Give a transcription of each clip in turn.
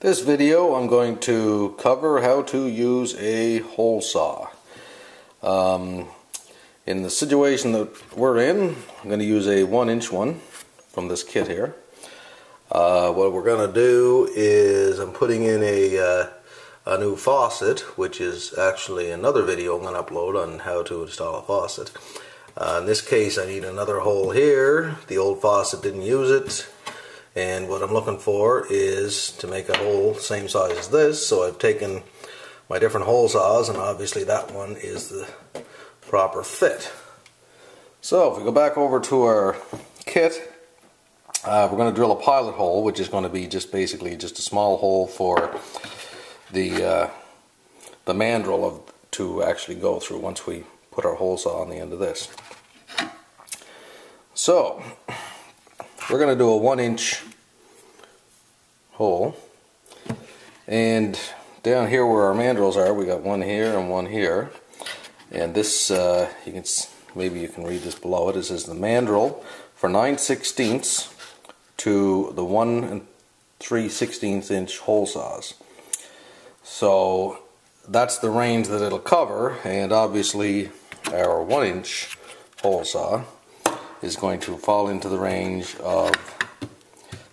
This video I'm going to cover how to use a hole saw. In the situation that we're in, I'm going to use a 1-inch one from this kit here. What we're going to do is I'm putting in a new faucet, which is actually another video I'm going to upload on how to install a faucet. In this case I need another hole here. The old faucet didn't use it. And what I'm looking for is to make a hole same size as this, so I've taken my different hole saws, and obviously that one is the proper fit. So if we go back over to our kit, we're going to drill a pilot hole, which is going to be just basically just a small hole for the mandrel to actually go through once we put our hole saw on the end of this. So we're going to do a 1-inch hole, and down here where our mandrels are, we got one here and one here, and this maybe you can read this below it. It says the mandrel for 9/16 to the 1 3/16 inch hole saws. So that's the range that it'll cover, and obviously our 1-inch hole saw is going to fall into the range of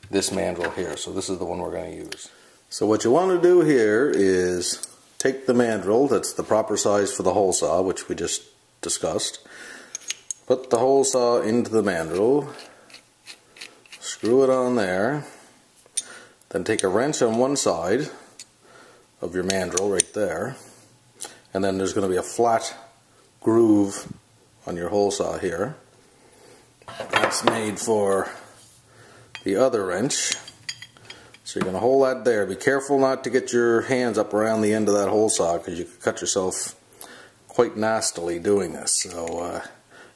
this mandrel here. So this is the one we're going to use. So what you want to do here is take the mandrel, that's the proper size for the hole saw, which we just discussed. Put the hole saw into the mandrel, screw it on there, then take a wrench on one side of your mandrel right there, and then there's going to be a flat groove on your hole saw here. That's made for the other wrench. So you're going to hold that there. Be careful not to get your hands up around the end of that hole saw, because you could cut yourself quite nastily doing this. So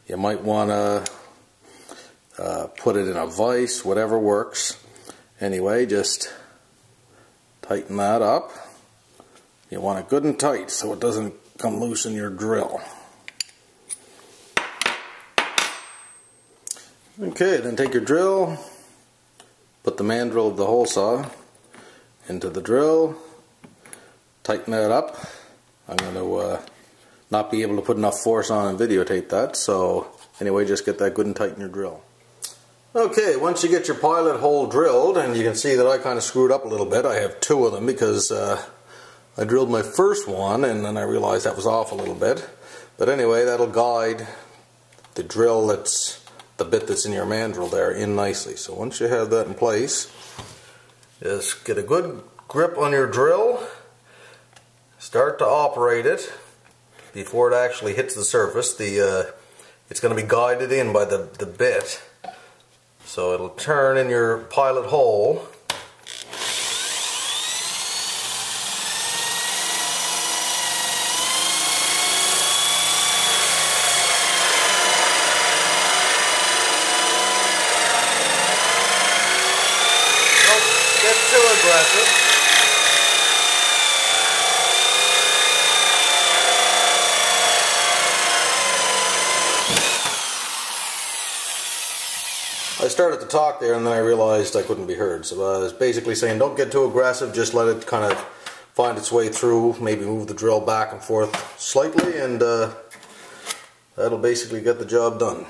you might want to put it in a vise, whatever works. Anyway, just tighten that up. You want it good and tight so it doesn't come loose in your drill. Okay, then take your drill, put the mandrel of the hole saw into the drill, tighten that up. I'm going to not be able to put enough force on and videotape that, so anyway, just get that good and tight in your drill. Okay, once you get your pilot hole drilled, and you can see that I kind of screwed up a little bit. I have two of them because I drilled my first one and then I realized that was off a little bit. But anyway, that'll guide the drill, that's the bit that's in your mandrel there, in nicely. So once you have that in place, just get a good grip on your drill, start to operate it before it actually hits the surface. It's going to be guided in by the bit, so it'll turn in your pilot hole. Get too aggressive. I started to talk there and then I realized I couldn't be heard. So I was basically saying don't get too aggressive, just let it kind of find its way through, maybe move the drill back and forth slightly, and that'll basically get the job done.